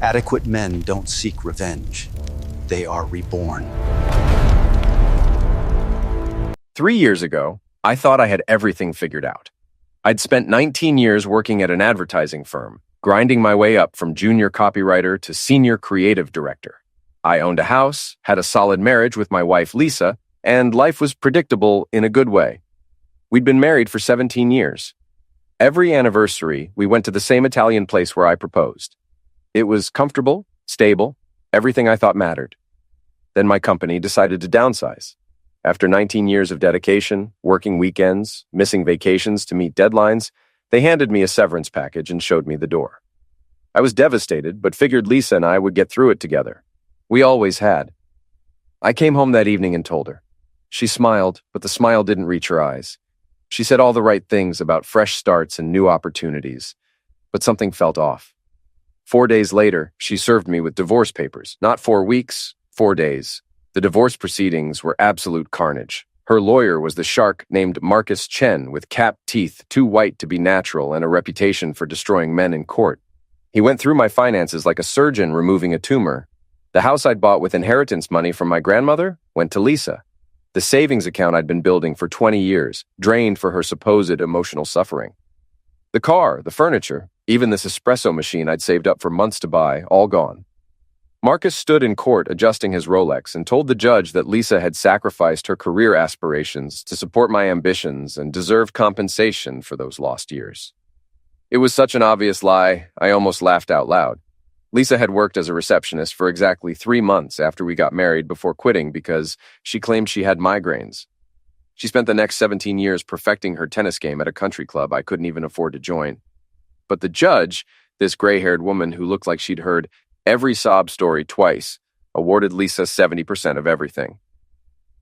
Adequate men don't seek revenge. They are reborn. 3 years ago, I thought I had everything figured out. I'd spent 19 years working at an advertising firm, grinding my way up from junior copywriter to senior creative director. I owned a house, had a solid marriage with my wife Lisa, and life was predictable in a good way. We'd been married for 17 years. Every anniversary, we went to the same Italian place where I proposed. It was comfortable, stable, everything I thought mattered. Then my company decided to downsize. After 19 years of dedication, working weekends, missing vacations to meet deadlines, they handed me a severance package and showed me the door. I was devastated, but figured Lisa and I would get through it together. We always had. I came home that evening and told her. She smiled, but the smile didn't reach her eyes. She said all the right things about fresh starts and new opportunities, but something felt off. 4 days later, she served me with divorce papers. Not 4 weeks, 4 days. The divorce proceedings were absolute carnage. Her lawyer was the shark named Marcus Chen, with capped teeth, too white to be natural, and a reputation for destroying men in court. He went through my finances like a surgeon removing a tumor. The house I'd bought with inheritance money from my grandmother went to Lisa. The savings account I'd been building for 20 years, drained for her supposed emotional suffering. The car, the furniture, even this espresso machine I'd saved up for months to buy, all gone. Marcus stood in court adjusting his Rolex and told the judge that Lisa had sacrificed her career aspirations to support my ambitions and deserved compensation for those lost years. It was such an obvious lie, I almost laughed out loud. Lisa had worked as a receptionist for exactly 3 months after we got married before quitting because she claimed she had migraines. She spent the next 17 years perfecting her tennis game at a country club I couldn't even afford to join. But the judge, this gray-haired woman who looked like she'd heard every sob story twice, awarded Lisa 70% of everything.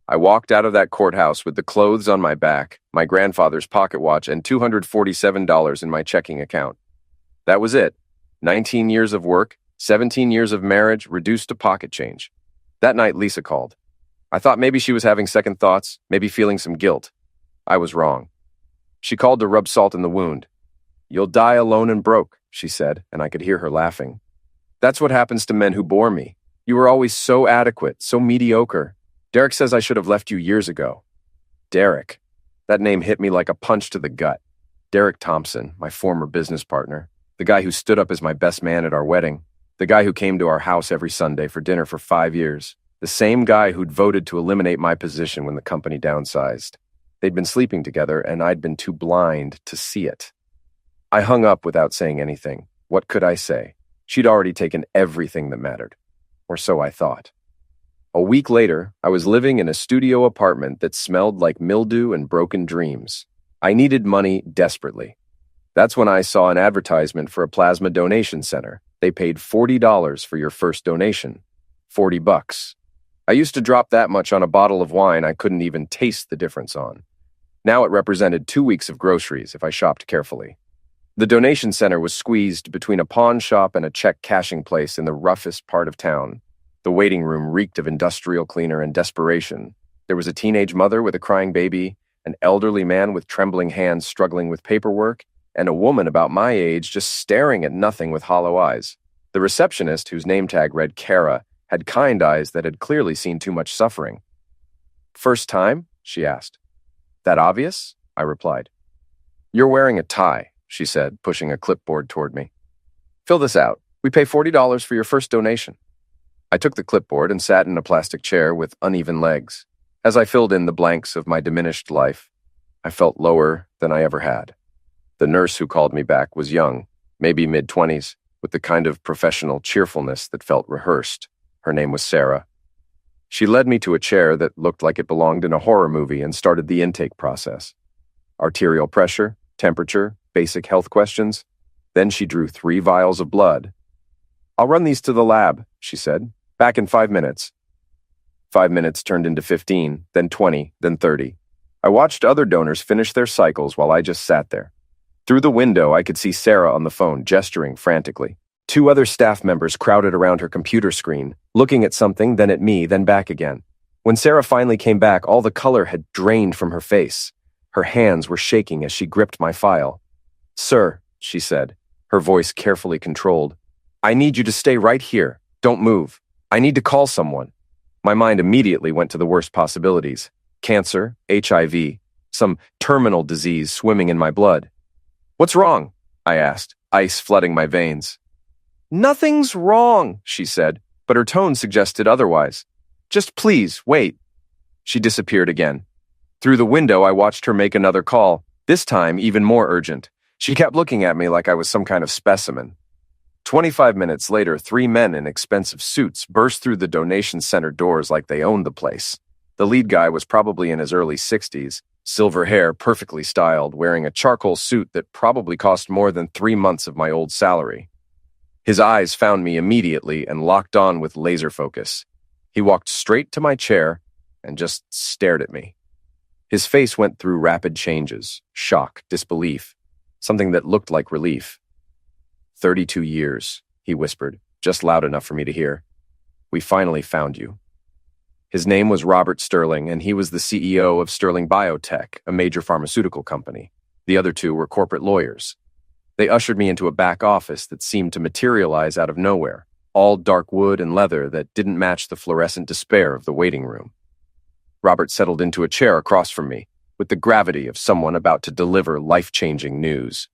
I walked out of that courthouse with the clothes on my back, my grandfather's pocket watch, and $247 in my checking account. That was it. 19 years of work, 17 years of marriage, reduced to pocket change. That night, Lisa called. I thought maybe she was having second thoughts, maybe feeling some guilt. I was wrong. She called to rub salt in the wound. "You'll die alone and broke," she said, and I could hear her laughing. "That's what happens to men who bore me. You were always so adequate, so mediocre. Derek says I should have left you years ago." Derek. That name hit me like a punch to the gut. Derek Thompson, my former business partner. The guy who stood up as my best man at our wedding. The guy who came to our house every Sunday for dinner for 5 years. The same guy who'd voted to eliminate my position when the company downsized. They'd been sleeping together, and I'd been too blind to see it. I hung up without saying anything. What could I say? She'd already taken everything that mattered. Or so I thought. A week later, I was living in a studio apartment that smelled like mildew and broken dreams. I needed money desperately. That's when I saw an advertisement for a plasma donation center. They paid $40 for your first donation. $40. I used to drop that much on a bottle of wine I couldn't even taste the difference on. Now it represented 2 weeks of groceries if I shopped carefully. The donation center was squeezed between a pawn shop and a check cashing place in the roughest part of town. The waiting room reeked of industrial cleaner and desperation. There was a teenage mother with a crying baby, an elderly man with trembling hands struggling with paperwork, and a woman about my age just staring at nothing with hollow eyes. The receptionist, whose name tag read Kara, had kind eyes that had clearly seen too much suffering. "First time?" she asked. "That obvious?" I replied. "You're wearing a tie," she said, pushing a clipboard toward me. "Fill this out. We pay $40 for your first donation." I took the clipboard and sat in a plastic chair with uneven legs. As I filled in the blanks of my diminished life, I felt lower than I ever had. The nurse who called me back was young, maybe mid-20s, with the kind of professional cheerfulness that felt rehearsed. Her name was Sarah. She led me to a chair that looked like it belonged in a horror movie and started the intake process. Arterial pressure, temperature, basic health questions. Then she drew 3 vials of blood. "I'll run these to the lab," she said. "Back in 5 minutes." 5 minutes turned into 15, then 20, then 30. I watched other donors finish their cycles while I just sat there. Through the window, I could see Sarah on the phone, gesturing frantically. 2 other staff members crowded around her computer screen, looking at something, then at me, then back again. When Sarah finally came back, all the color had drained from her face. Her hands were shaking as she gripped my file. "Sir," she said, her voice carefully controlled, I need you to stay right here. Don't move. I need to call someone. My mind immediately went to the worst possibilities. Cancer, HIV, some terminal disease swimming in my blood. What's wrong? I asked, ice flooding my veins. Nothing's wrong, she said, but her tone suggested otherwise. Just please, wait. She disappeared again. Through the window, I watched her make another call, this time even more urgent. She kept looking at me like I was some kind of specimen. 25 minutes later, 3 men in expensive suits burst through the donation center doors like they owned the place. The lead guy was probably in his early 60s, silver hair perfectly styled, wearing a charcoal suit that probably cost more than 3 months of my old salary. His eyes found me immediately and locked on with laser focus. He walked straight to my chair and just stared at me. His face went through rapid changes, shock, disbelief, something that looked like relief. 32 years, he whispered, just loud enough for me to hear. We finally found you. His name was Robert Sterling, and he was the CEO of Sterling Biotech, a major pharmaceutical company. The other 2 were corporate lawyers. They ushered me into a back office that seemed to materialize out of nowhere, all dark wood and leather that didn't match the fluorescent despair of the waiting room. Robert settled into a chair across from me, with the gravity of someone about to deliver life-changing news.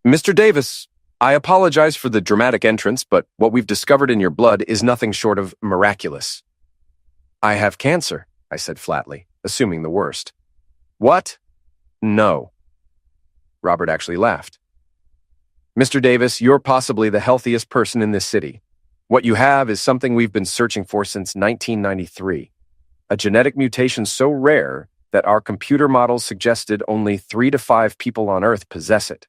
Mr. Davis, I apologize for the dramatic entrance, but what we've discovered in your blood is nothing short of miraculous. I have cancer, I said flatly, assuming the worst. What? No. Robert actually laughed. Mr. Davis, you're possibly the healthiest person in this city. What you have is something we've been searching for since 1993. A genetic mutation so rare that our computer models suggested only 3 to 5 people on Earth possess it.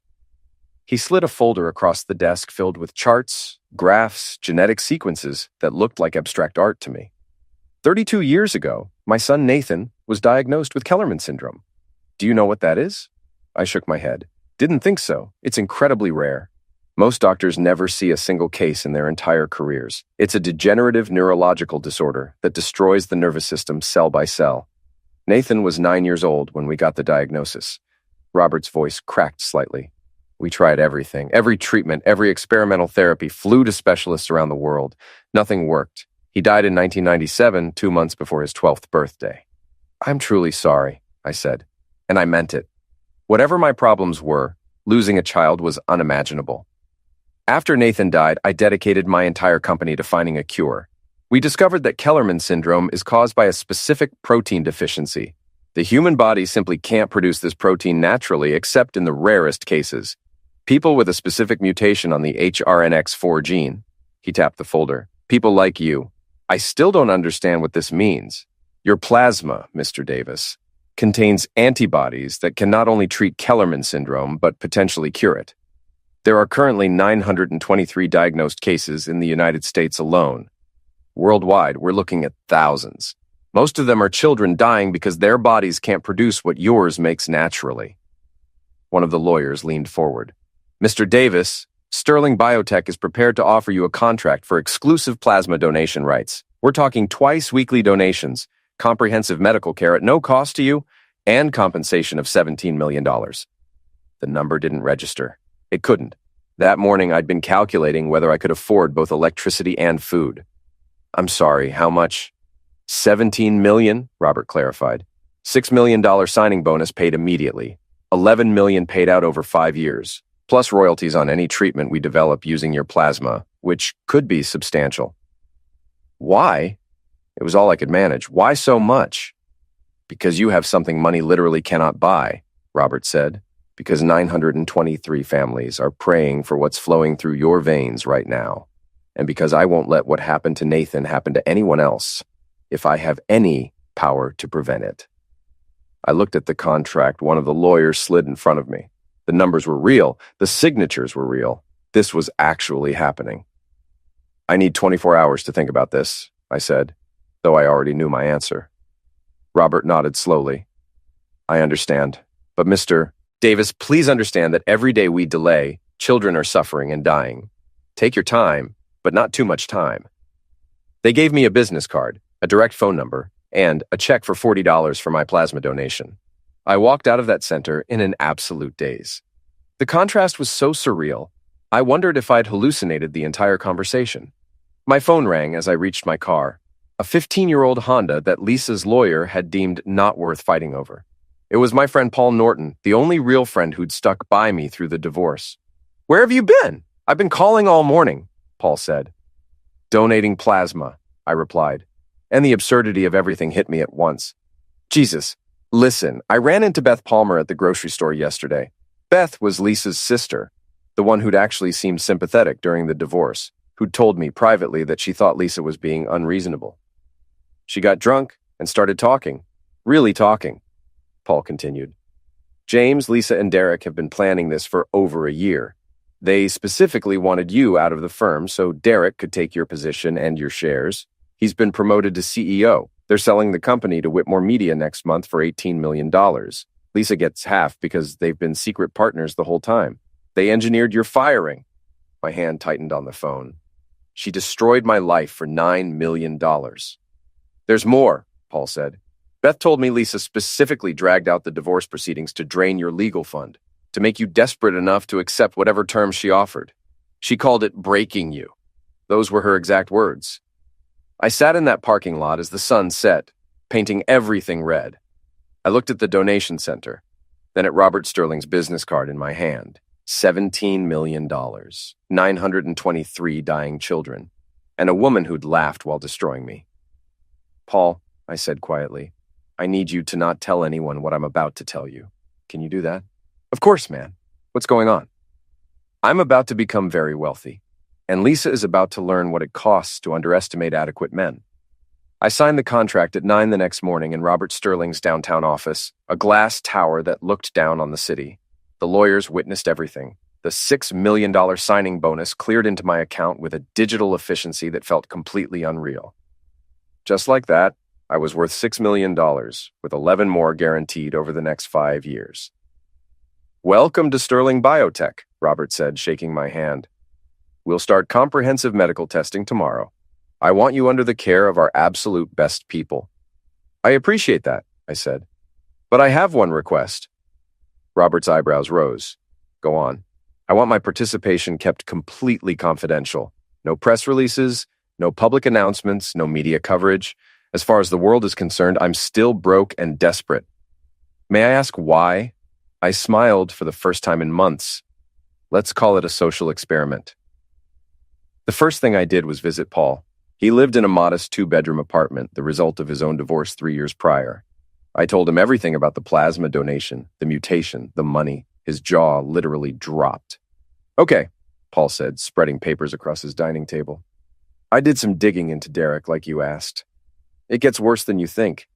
He slid a folder across the desk filled with charts, graphs, genetic sequences that looked like abstract art to me. 32 years ago, my son Nathan was diagnosed with Kellerman syndrome. Do you know what that is? I shook my head. Didn't think so. It's incredibly rare. Most doctors never see a single case in their entire careers. It's a degenerative neurological disorder that destroys the nervous system cell by cell. Nathan was 9 years old when we got the diagnosis. Robert's voice cracked slightly. We tried everything. Every treatment, every experimental therapy, flew to specialists around the world. Nothing worked. He died in 1997, 2 months before his 12th birthday. I'm truly sorry, I said, and I meant it. Whatever my problems were, losing a child was unimaginable. After Nathan died, I dedicated my entire company to finding a cure. We discovered that Kellerman syndrome is caused by a specific protein deficiency. The human body simply can't produce this protein naturally except in the rarest cases. People with a specific mutation on the HRNX4 gene. He tapped the folder. People like you. I still don't understand what this means. Your plasma, Mr. Davis, contains antibodies that can not only treat Kellerman syndrome, but potentially cure it. There are currently 923 diagnosed cases in the United States alone. Worldwide, we're looking at thousands. Most of them are children dying because their bodies can't produce what yours makes naturally. One of the lawyers leaned forward. Mr. Davis, Sterling Biotech is prepared to offer you a contract for exclusive plasma donation rights. We're talking twice weekly donations, comprehensive medical care at no cost to you, and compensation of $17 million. The number didn't register. It couldn't. That morning, I'd been calculating whether I could afford both electricity and food. I'm sorry, how much? $17 million, Robert clarified. $6 million signing bonus paid immediately. $11 million paid out over 5 years, plus royalties on any treatment we develop using your plasma, which could be substantial. Why? It was all I could manage. Why so much? Because you have something money literally cannot buy, Robert said. Because 923 families are praying for what's flowing through your veins right now. And because I won't let what happened to Nathan happen to anyone else, if I have any power to prevent it. I looked at the contract one of the lawyers slid in front of me. The numbers were real. The signatures were real. This was actually happening. I need 24 hours to think about this, I said, though I already knew my answer. Robert nodded slowly. I understand. But Mr. Davis, please understand that every day we delay, children are suffering and dying. Take your time, but not too much time. They gave me a business card, a direct phone number, and a check for $40 for my plasma donation. I walked out of that center in an absolute daze. The contrast was so surreal. I wondered if I'd hallucinated the entire conversation. My phone rang as I reached my car, a 15-year-old Honda that Lisa's lawyer had deemed not worth fighting over. It was my friend Paul Norton, the only real friend who'd stuck by me through the divorce. "Where have you been? I've been calling all morning," Paul said. "Donating plasma," I replied, and the absurdity of everything hit me at once. Jesus, listen, I ran into Beth Palmer at the grocery store yesterday. Beth was Lisa's sister, the one who'd actually seemed sympathetic during the divorce, who'd told me privately that she thought Lisa was being unreasonable. "She got drunk and started talking. Really talking," Paul continued. "James, Lisa, and Derek have been planning this for over a year. They specifically wanted you out of the firm so Derek could take your position and your shares. He's been promoted to CEO. They're selling the company to Whitmore Media next month for $18 million. Lisa gets half because they've been secret partners the whole time. They engineered your firing." My hand tightened on the phone. "She destroyed my life for $9 million. "There's more," Paul said. "Beth told me Lisa specifically dragged out the divorce proceedings to drain your legal fund, to make you desperate enough to accept whatever terms she offered. She called it breaking you. Those were her exact words. I sat in that parking lot as the sun set, painting everything red. I looked at the donation center, then at Robert Sterling's business card in my hand. $17 million, 923 dying children, and a woman who'd laughed while destroying me. "Paul," I said quietly, "I need you to not tell anyone what I'm about to tell you. Can you do that?" "Of course, man. What's going on?" "I'm about to become very wealthy, and Lisa is about to learn what it costs to underestimate adequate men." I signed the contract at 9 the next morning in Robert Sterling's downtown office, a glass tower that looked down on the city. The lawyers witnessed everything. The $6 million signing bonus cleared into my account with a digital efficiency that felt completely unreal. Just like that, I was worth $6 million, with 11 more guaranteed over the next 5 years. "Welcome to Sterling Biotech," Robert said, shaking my hand. "We'll start comprehensive medical testing tomorrow. I want you under the care of our absolute best people." "I appreciate that," I said. "But I have one request." Robert's eyebrows rose. "Go on." "I want my participation kept completely confidential. No press releases, no public announcements, no media coverage. As far as the world is concerned, I'm still broke and desperate." "May I ask why?" I smiled for the first time in months. "Let's call it a social experiment." The first thing I did was visit Paul. He lived in a modest 2-bedroom apartment, the result of his own divorce 3 years prior. I told him everything about the plasma donation, the mutation, the money. His jaw literally dropped. "Okay," Paul said, spreading papers across his dining table. "I did some digging into Derek, like you asked. It gets worse than you think.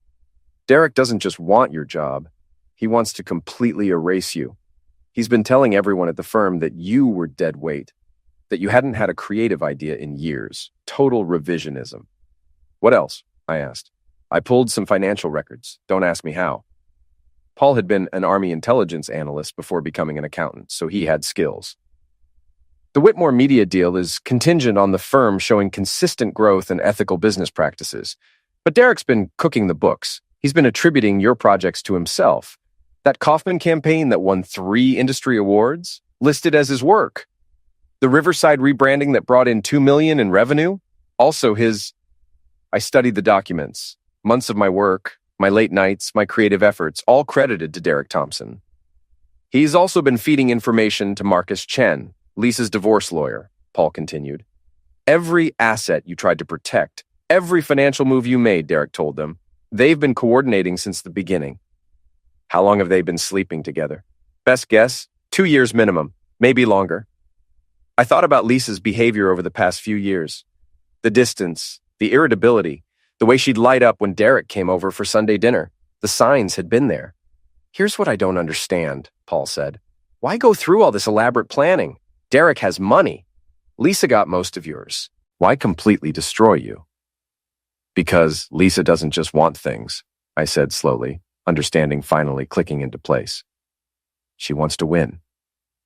Derek doesn't just want your job. He wants to completely erase you. He's been telling everyone at the firm that you were dead weight, that you hadn't had a creative idea in years. Total revisionism." "What else?" I asked. "I pulled some financial records. Don't ask me how." Paul had been an Army intelligence analyst before becoming an accountant, so he had skills. "The Whitmore Media deal is contingent on the firm showing consistent growth and ethical business practices. But Derek's been cooking the books. He's been attributing your projects to himself. That Kaufman campaign that won 3 industry awards, listed as his work. The Riverside rebranding that brought in $2 million in revenue, also his." I studied the documents. Months of my work, my late nights, my creative efforts, all credited to Derek Thompson. "He's also been feeding information to Marcus Chen, Lisa's divorce lawyer," Paul continued. "Every asset you tried to protect, every financial move you made," Derek told them, "they've been coordinating since the beginning." "How long have they been sleeping together?" "Best guess, 2 years minimum, maybe longer." I thought about Lisa's behavior over the past few years. The distance, the irritability, the way she'd light up when Derek came over for Sunday dinner. The signs had been there. "Here's what I don't understand," Paul said. "Why go through all this elaborate planning? Derek has money. Lisa got most of yours. Why completely destroy you?" "Because Lisa doesn't just want things," I said slowly, understanding finally clicking into place. "She wants to win.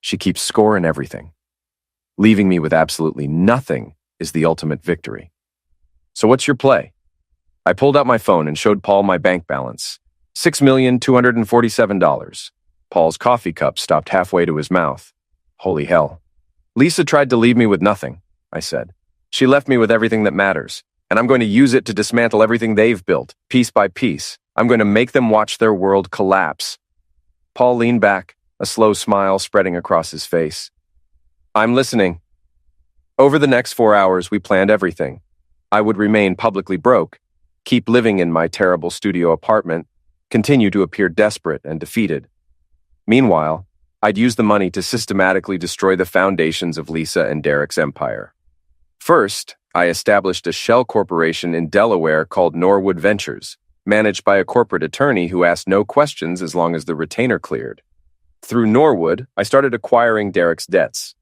She keeps score in everything. Leaving me with absolutely nothing is the ultimate victory. So what's your play?" I pulled out my phone and showed Paul my bank balance. $6,247. Paul's coffee cup stopped halfway to his mouth. Holy hell. Lisa tried to leave me with nothing, I said. She left me with everything that matters, and I'm going to use it to dismantle everything they've built, piece by piece. I'm going to make them watch their world collapse. Paul leaned back, a slow smile spreading across his face. I'm listening. Over the next 4 hours, we planned everything. I would remain publicly broke, keep living in my terrible studio apartment, continue to appear desperate and defeated. Meanwhile, I'd use the money to systematically destroy the foundations of Lisa and Derek's empire. First, I established a shell corporation in Delaware called Norwood Ventures, managed by a corporate attorney who asked no questions as long as the retainer cleared. Through Norwood, I started acquiring Derek's debts.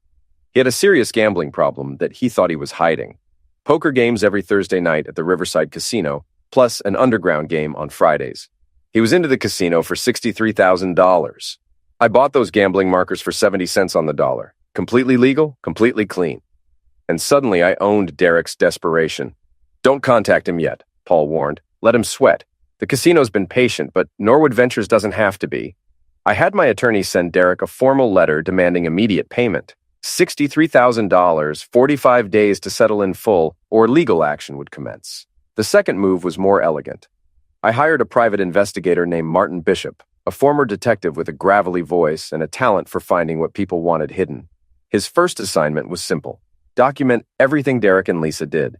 He had a serious gambling problem that he thought he was hiding. Poker games every Thursday night at the Riverside Casino, plus an underground game on Fridays. He was into the casino for $63,000. I bought those gambling markers for 70 cents on the dollar. Completely legal, completely clean. And suddenly I owned Derek's desperation. Don't contact him yet, Paul warned. Let him sweat. The casino's been patient, but Norwood Ventures doesn't have to be. I had my attorney send Derek a formal letter demanding immediate payment. $63,000, 45 days to settle in full, or legal action would commence. The second move was more elegant. I hired a private investigator named Martin Bishop, a former detective with a gravelly voice and a talent for finding what people wanted hidden. His first assignment was simple. Document everything Derek and Lisa did.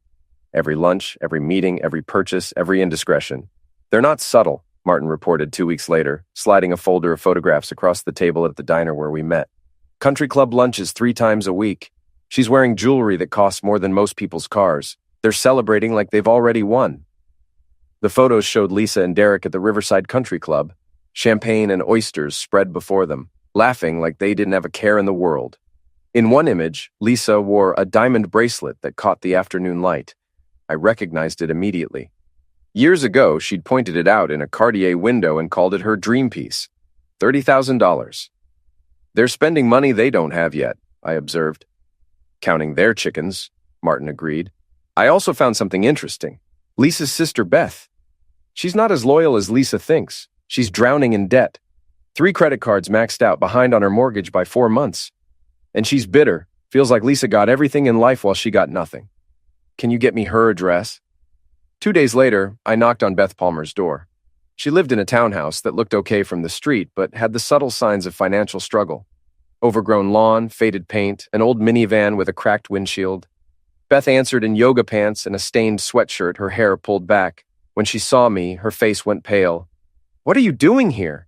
Every lunch, every meeting, every purchase, every indiscretion. They're not subtle, Martin reported 2 weeks later, sliding a folder of photographs across the table at the diner where we met. Country club lunches 3 times a week. She's wearing jewelry that costs more than most people's cars. They're celebrating like they've already won. The photos showed Lisa and Derek at the Riverside Country Club, champagne and oysters spread before them, laughing like they didn't have a care in the world. In one image, Lisa wore a diamond bracelet that caught the afternoon light. I recognized it immediately. Years ago, she'd pointed it out in a Cartier window and called it her dream piece. $30,000. They're spending money they don't have yet, I observed. Counting their chickens, Martin agreed. I also found something interesting. Lisa's sister, Beth. She's not as loyal as Lisa thinks. She's drowning in debt. 3 credit cards maxed out, behind on her mortgage by 4 months. And she's bitter. Feels like Lisa got everything in life while she got nothing. Can you get me her address? 2 days later, I knocked on Beth Palmer's door. She lived in a townhouse that looked okay from the street, but had the subtle signs of financial struggle. Overgrown lawn, faded paint, an old minivan with a cracked windshield. Beth answered in yoga pants and a stained sweatshirt, her hair pulled back. When she saw me, her face went pale. What are you doing here?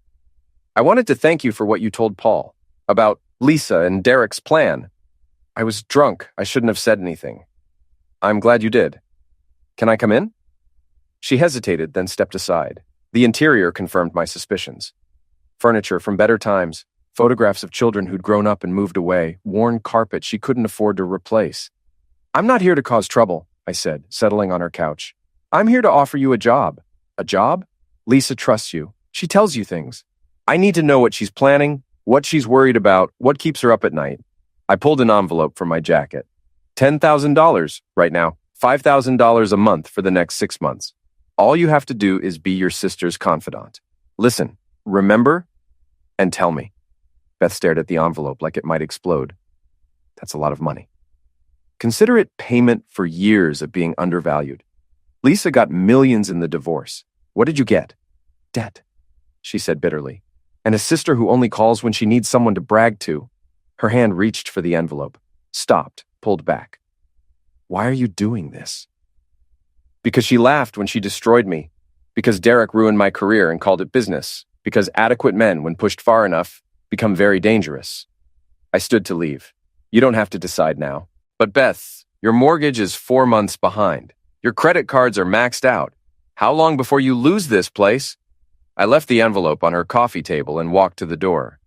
I wanted to thank you for what you told Paul about Lisa and Derek's plan. I was drunk. I shouldn't have said anything. I'm glad you did. Can I come in? She hesitated, then stepped aside. The interior confirmed my suspicions. Furniture from better times, photographs of children who'd grown up and moved away, worn carpet she couldn't afford to replace. I'm not here to cause trouble, I said, settling on her couch. I'm here to offer you a job. A job? Lisa trusts you. She tells you things. I need to know what she's planning, what she's worried about, what keeps her up at night. I pulled an envelope from my jacket. $10,000 right now, $5,000 a month for the next 6 months. All you have to do is be your sister's confidant. Listen, remember, and tell me. Beth stared at the envelope like it might explode. That's a lot of money. Consider it payment for years of being undervalued. Lisa got millions in the divorce. What did you get? Debt, she said bitterly. And a sister who only calls when she needs someone to brag to. Her hand reached for the envelope, stopped, pulled back. Why are you doing this? Because she laughed when she destroyed me. Because Derek ruined my career and called it business. Because adequate men, when pushed far enough, become very dangerous. I stood to leave. You don't have to decide now. But Beth, your mortgage is 4 months behind. Your credit cards are maxed out. How long before you lose this place? I left the envelope on her coffee table and walked to the door.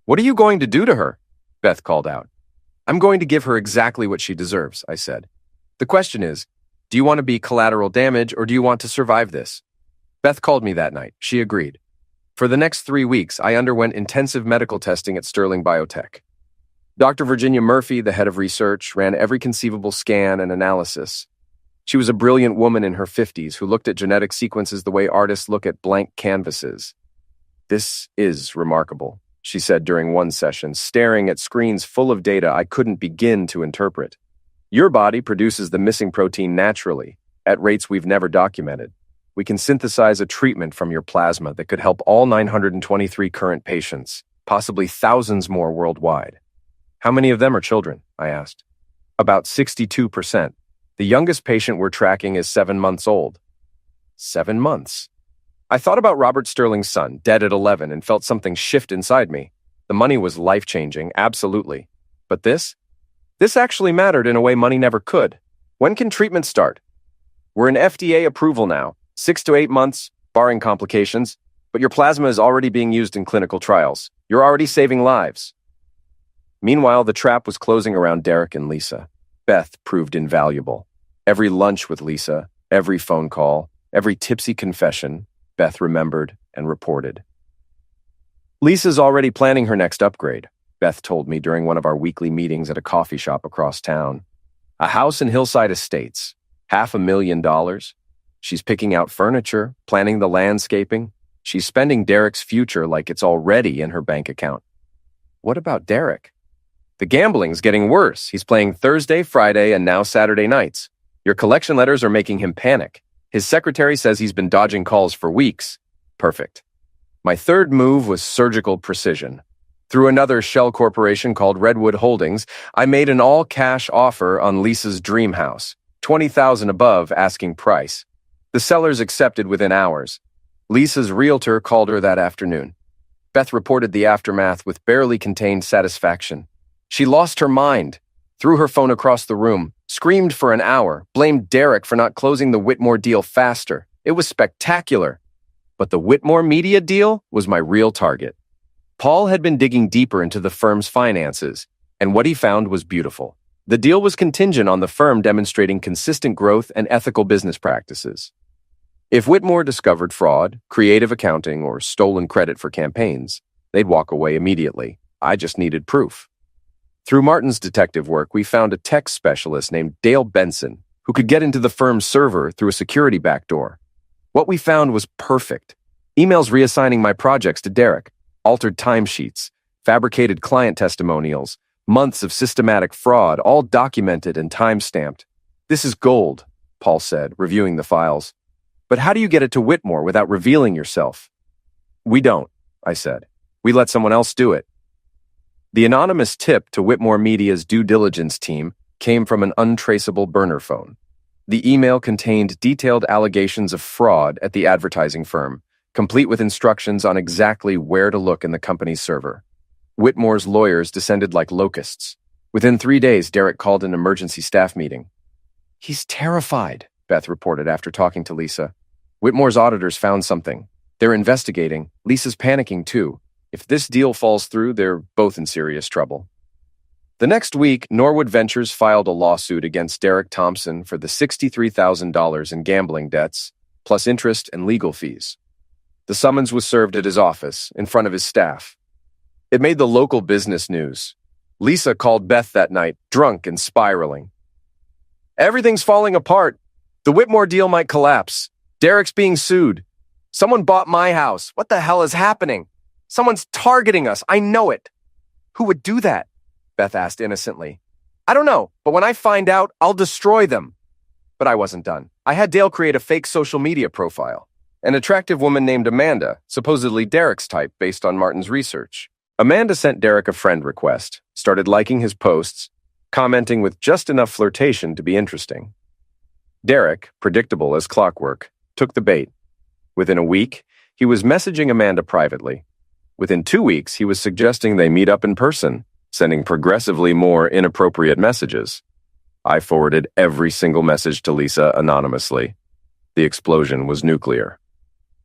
What are you going to do to her? Beth called out. I'm going to give her exactly what she deserves, I said. The question is, do you want to be collateral damage or do you want to survive this? Beth called me that night. She agreed. For the next 3 weeks, I underwent intensive medical testing at Sterling Biotech. Dr. Virginia Murphy, the head of research, ran every conceivable scan and analysis. She was a brilliant woman in her 50s who looked at genetic sequences the way artists look at blank canvases. This is remarkable, she said during one session, staring at screens full of data I couldn't begin to interpret. Your body produces the missing protein naturally, at rates we've never documented. We can synthesize a treatment from your plasma that could help all 923 current patients, possibly thousands more worldwide. How many of them are children? I asked. About 62%. The youngest patient we're tracking is 7 months old. 7 months. I thought about Robert Sterling's son, dead at 11, and felt something shift inside me. The money was life-changing, absolutely. But this? This actually mattered in a way money never could. When can treatment start? We're in FDA approval now, 6 to 8 months, barring complications, but your plasma is already being used in clinical trials. You're already saving lives. Meanwhile, the trap was closing around Derek and Lisa. Beth proved invaluable. Every lunch with Lisa, every phone call, every tipsy confession, Beth remembered and reported. Lisa's already planning her next upgrade, Beth told me during one of our weekly meetings at a coffee shop across town. A house in Hillside Estates, $500,000. She's picking out furniture, planning the landscaping. She's spending Derek's future like it's already in her bank account. What about Derek? The gambling's getting worse. He's playing Thursday, Friday, and now Saturday nights. Your collection letters are making him panic. His secretary says he's been dodging calls for weeks. Perfect. My third move was surgical precision. Through another shell corporation called Redwood Holdings, I made an all-cash offer on Lisa's dream house, $20,000 above asking price. The sellers accepted within hours. Lisa's realtor called her that afternoon. Beth reported the aftermath with barely contained satisfaction. She lost her mind, threw her phone across the room, screamed for an hour, blamed Derek for not closing the Whitmore deal faster. It was spectacular. But the Whitmore Media deal was my real target. Paul had been digging deeper into the firm's finances, and what he found was beautiful. The deal was contingent on the firm demonstrating consistent growth and ethical business practices. If Whitmore discovered fraud, creative accounting, or stolen credit for campaigns, they'd walk away immediately. I just needed proof. Through Martin's detective work, we found a tech specialist named Dale Benson who could get into the firm's server through a security backdoor. What we found was perfect. Emails reassigning my projects to Derek, altered timesheets, fabricated client testimonials, months of systematic fraud, all documented and time-stamped. This is gold, Paul said, reviewing the files. But how do you get it to Whitmore without revealing yourself? We don't, I said. We let someone else do it. The anonymous tip to Whitmore Media's due diligence team came from an untraceable burner phone. The email contained detailed allegations of fraud at the advertising firm, complete with instructions on exactly where to look in the company's server. Whitmore's lawyers descended like locusts. Within 3 days, Derek called an emergency staff meeting. He's terrified, Beth reported after talking to Lisa. Whitmore's auditors found something. They're investigating. Lisa's panicking too. If this deal falls through, they're both in serious trouble. The next week, Norwood Ventures filed a lawsuit against Derek Thompson for the $63,000 in gambling debts, plus interest and legal fees. The summons was served at his office, in front of his staff. It made the local business news. Lisa called Beth that night, drunk and spiraling. Everything's falling apart. The Whitmore deal might collapse. Derek's being sued. Someone bought my house. What the hell is happening? Someone's targeting us. I know it. Who would do that? Beth asked innocently. I don't know, but when I find out, I'll destroy them. But I wasn't done. I had Dale create a fake social media profile. An attractive woman named Amanda, supposedly Derek's type based on Martin's research. Amanda sent Derek a friend request, started liking his posts, commenting with just enough flirtation to be interesting. Derek, predictable as clockwork, took the bait. Within a week, he was messaging Amanda privately. Within 2 weeks, he was suggesting they meet up in person, sending progressively more inappropriate messages. I forwarded every single message to Lisa anonymously. The explosion was nuclear.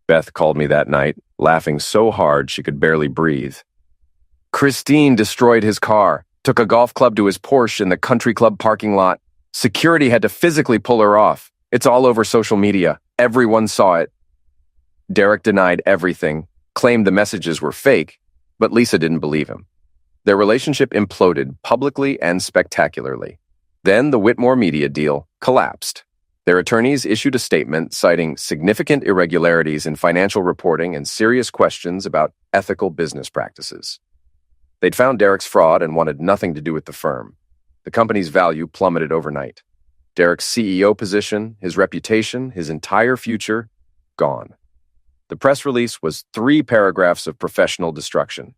Beth called me that night, laughing so hard she could barely breathe. Christine destroyed his car, took a golf club to his Porsche in the country club parking lot. Security had to physically pull her off. It's all over social media. Everyone saw it. Derek denied everything, claimed the messages were fake, but Lisa didn't believe him. Their relationship imploded publicly and spectacularly. Then the Whitmore Media deal collapsed. Their attorneys issued a statement citing significant irregularities in financial reporting and serious questions about ethical business practices. They'd found Derek's fraud and wanted nothing to do with the firm. The company's value plummeted overnight. Derek's CEO position, his reputation, his entire future, gone. The press release was 3 paragraphs of professional destruction.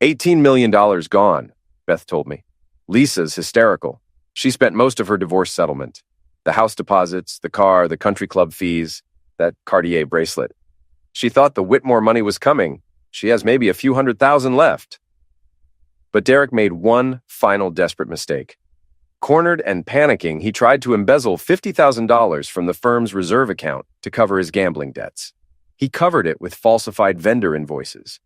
$18 million gone, Beth told me. Lisa's hysterical. She spent most of her divorce settlement. The house deposits, the car, the country club fees, that Cartier bracelet. She thought the Whitmore money was coming. She has maybe a few $100,000 left. But Derek made one final desperate mistake. Cornered and panicking, he tried to embezzle $50,000 from the firm's reserve account to cover his gambling debts. He covered it with falsified vendor invoices.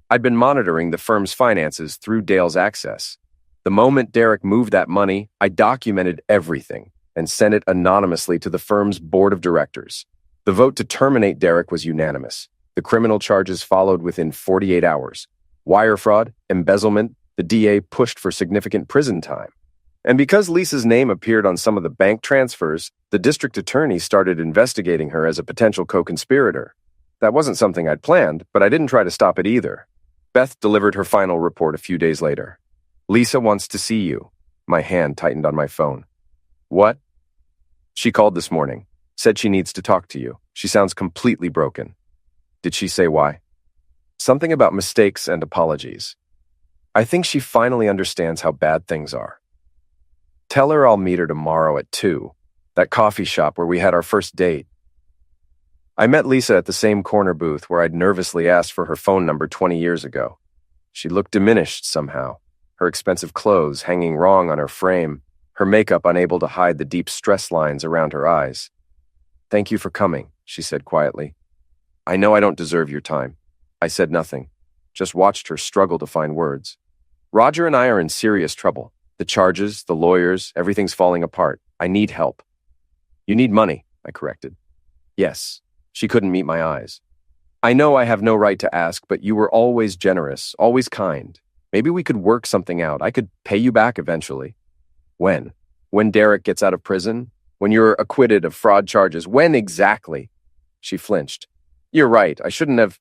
I'd been monitoring the firm's finances through Dale's access. The moment Derek moved that money, I documented everything and sent it anonymously to the firm's board of directors. The vote to terminate Derek was unanimous. The criminal charges followed within 48 hours. Wire fraud, embezzlement, the DA pushed for significant prison time. And because Lisa's name appeared on some of the bank transfers, the district attorney started investigating her as a potential co-conspirator. That wasn't something I'd planned, but I didn't try to stop it either. Beth delivered her final report a few days later. Lisa wants to see you. My hand tightened on my phone. What? She called this morning. Said she needs to talk to you. She sounds completely broken. Did she say why? Something about mistakes and apologies. I think she finally understands how bad things are. Tell her I'll meet her tomorrow at 2, that coffee shop where we had our first date. I met Lisa at the same corner booth where I'd nervously asked for her phone number 20 years ago. She looked diminished somehow, her expensive clothes hanging wrong on her frame, her makeup unable to hide the deep stress lines around her eyes. Thank you for coming, she said quietly. I know I don't deserve your time. I said nothing, just watched her struggle to find words. Roger and I are in serious trouble. The charges, the lawyers, everything's falling apart. I need help. You need money, I corrected. Yes. She couldn't meet my eyes. I know I have no right to ask, but you were always generous, always kind. Maybe we could work something out. I could pay you back eventually. When? When Derek gets out of prison? When you're acquitted of fraud charges? When exactly? She flinched. You're right. I shouldn't have.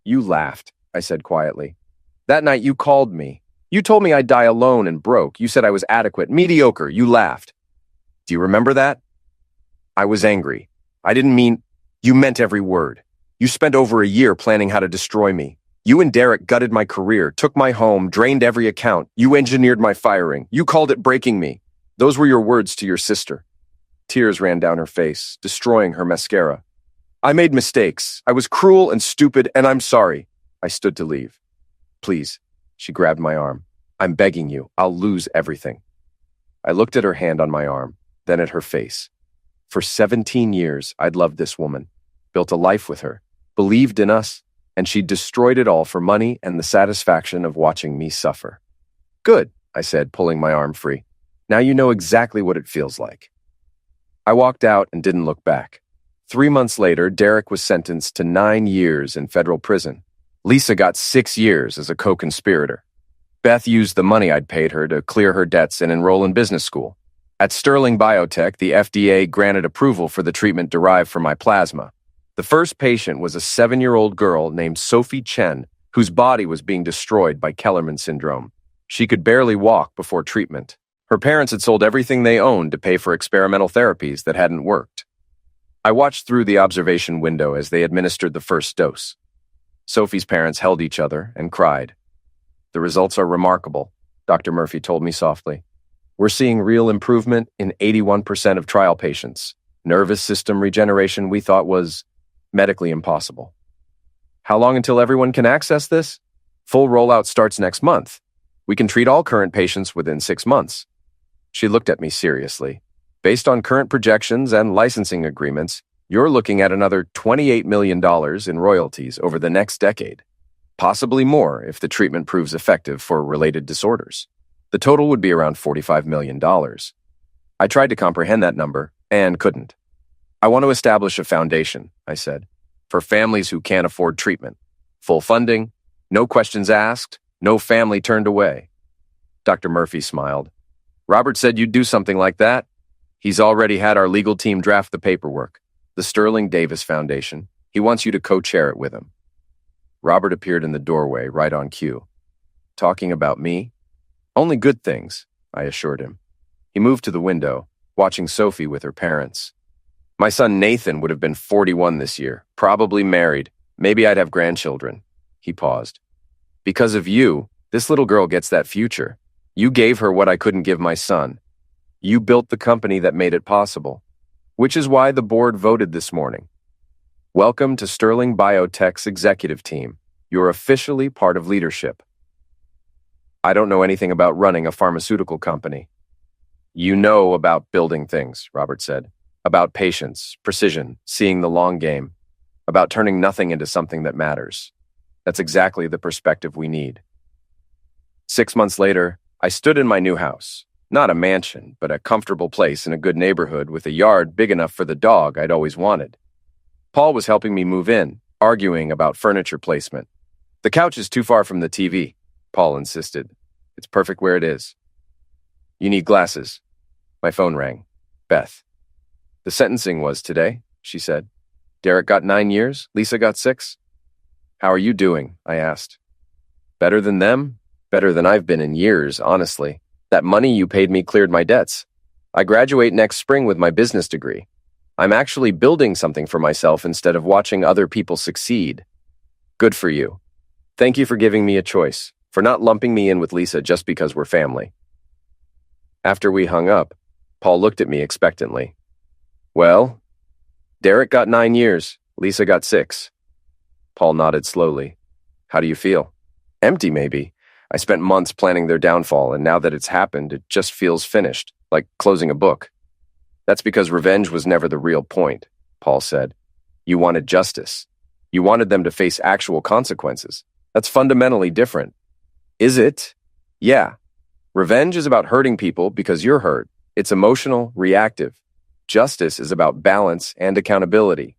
You laughed, I said quietly. That night you called me. You told me I'd die alone and broke. You said I was adequate, mediocre. You laughed. Do you remember that? I was angry. I didn't mean. You meant every word. You spent over a year planning how to destroy me. You and Derek gutted my career, took my home, drained every account. You engineered my firing. You called it breaking me. Those were your words to your sister. Tears ran down her face, destroying her mascara. I made mistakes. I was cruel and stupid, and I'm sorry. I stood to leave. Please. She grabbed my arm. I'm begging you. I'll lose everything. I looked at her hand on my arm, then at her face. For 17 years, I'd loved this woman, built a life with her, believed in us, and she destroyed it all for money and the satisfaction of watching me suffer. Good, I said, pulling my arm free. Now you know exactly what it feels like. I walked out and didn't look back. 3 months later, Derek was sentenced to 9 years in federal prison. Lisa got 6 years as a co-conspirator. Beth used the money I'd paid her to clear her debts and enroll in business school. At Sterling Biotech, the FDA granted approval for the treatment derived from my plasma. The first patient was a 7-year-old girl named Sophie Chen, whose body was being destroyed by Kellerman syndrome. She could barely walk before treatment. Her parents had sold everything they owned to pay for experimental therapies that hadn't worked. I watched through the observation window as they administered the first dose. Sophie's parents held each other and cried. The results are remarkable, Dr. Murphy told me softly. We're seeing real improvement in 81% of trial patients. Nervous system regeneration we thought was medically impossible. How long until everyone can access this? Full rollout starts next month. We can treat all current patients within 6 months. She looked at me seriously. Based on current projections and licensing agreements, you're looking at another $28 million in royalties over the next decade. Possibly more if the treatment proves effective for related disorders. The total would be around $45 million. I tried to comprehend that number and couldn't. I want to establish a foundation, I said, for families who can't afford treatment. Full funding, no questions asked, no family turned away. Dr. Murphy smiled. Robert said you'd do something like that. He's already had our legal team draft the paperwork. The Sterling Davis Foundation. He wants you to co-chair it with him. Robert appeared in the doorway right on cue. Talking about me? Only good things, I assured him. He moved to the window, watching Sophie with her parents. My son Nathan would have been 41 this year, probably married. Maybe I'd have grandchildren. He paused. Because of you, this little girl gets that future. You gave her what I couldn't give my son. You built the company that made it possible, which is why the board voted this morning. Welcome to Sterling Biotech's executive team. You're officially part of leadership. I don't know anything about running a pharmaceutical company. You know about building things, Robert said. About patience, precision, seeing the long game. About turning nothing into something that matters. That's exactly the perspective we need. 6 months later, I stood in my new house. Not a mansion, but a comfortable place in a good neighborhood with a yard big enough for the dog I'd always wanted. Paul was helping me move in, arguing about furniture placement. The couch is too far from the TV, Paul insisted. It's perfect where it is. You need glasses. My phone rang. Beth. The sentencing was today, she said. Derek got 9 years, Lisa got 6. How are you doing? I asked. Better than them? Better than I've been in years, honestly. That money you paid me cleared my debts. I graduate next spring with my business degree. I'm actually building something for myself instead of watching other people succeed. Good for you. Thank you for giving me a choice, for not lumping me in with Lisa just because we're family. After we hung up, Paul looked at me expectantly. Well, Derek got 9 years, Lisa got 6. Paul nodded slowly. How do you feel? Empty, maybe. I spent months planning their downfall, and now that it's happened, it just feels finished, like closing a book. That's because revenge was never the real point, Paul said. You wanted justice. You wanted them to face actual consequences. That's fundamentally different. Is it? Yeah. Revenge is about hurting people because you're hurt. It's emotional, reactive. Justice is about balance and accountability.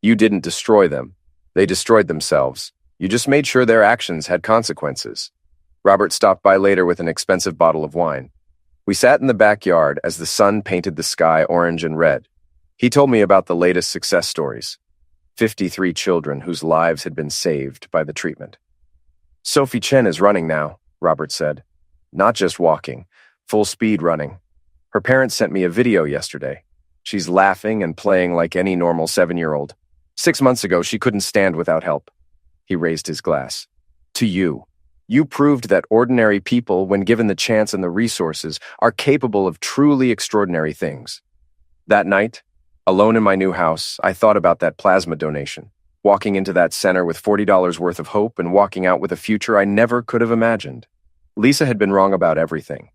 You didn't destroy them. They destroyed themselves. You just made sure their actions had consequences. Robert stopped by later with an expensive bottle of wine. We sat in the backyard as the sun painted the sky orange and red. He told me about the latest success stories. 53 children whose lives had been saved by the treatment. Sophie Chen is running now, Robert said. Not just walking, full speed running. Her parents sent me a video yesterday. She's laughing and playing like any normal 7-year-old. 6 months ago, she couldn't stand without help. He raised his glass. To you. You proved that ordinary people, when given the chance and the resources, are capable of truly extraordinary things. That night, alone in my new house, I thought about that plasma donation, walking into that center with $40 worth of hope and walking out with a future I never could have imagined. Lisa had been wrong about everything.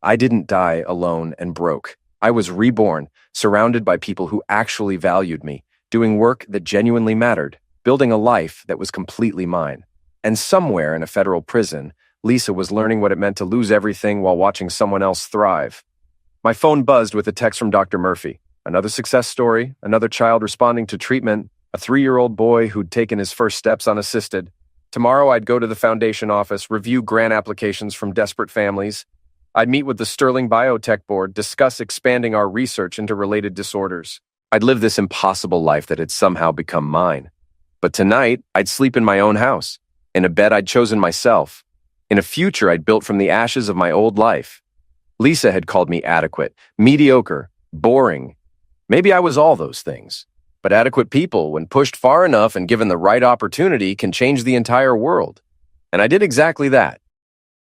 I didn't die alone and broke. I was reborn, surrounded by people who actually valued me, doing work that genuinely mattered, building a life that was completely mine. And somewhere in a federal prison, Lisa was learning what it meant to lose everything while watching someone else thrive. My phone buzzed with a text from Dr. Murphy. Another success story, another child responding to treatment, a 3-year-old boy who'd taken his first steps unassisted. Tomorrow I'd go to the foundation office, review grant applications from desperate families. I'd meet with the Sterling Biotech board, discuss expanding our research into related disorders. I'd live this impossible life that had somehow become mine. But tonight, I'd sleep in my own house, in a bed I'd chosen myself, in a future I'd built from the ashes of my old life. Lisa had called me adequate, mediocre, boring. Maybe I was all those things. But adequate people, when pushed far enough and given the right opportunity, can change the entire world. And I did exactly that.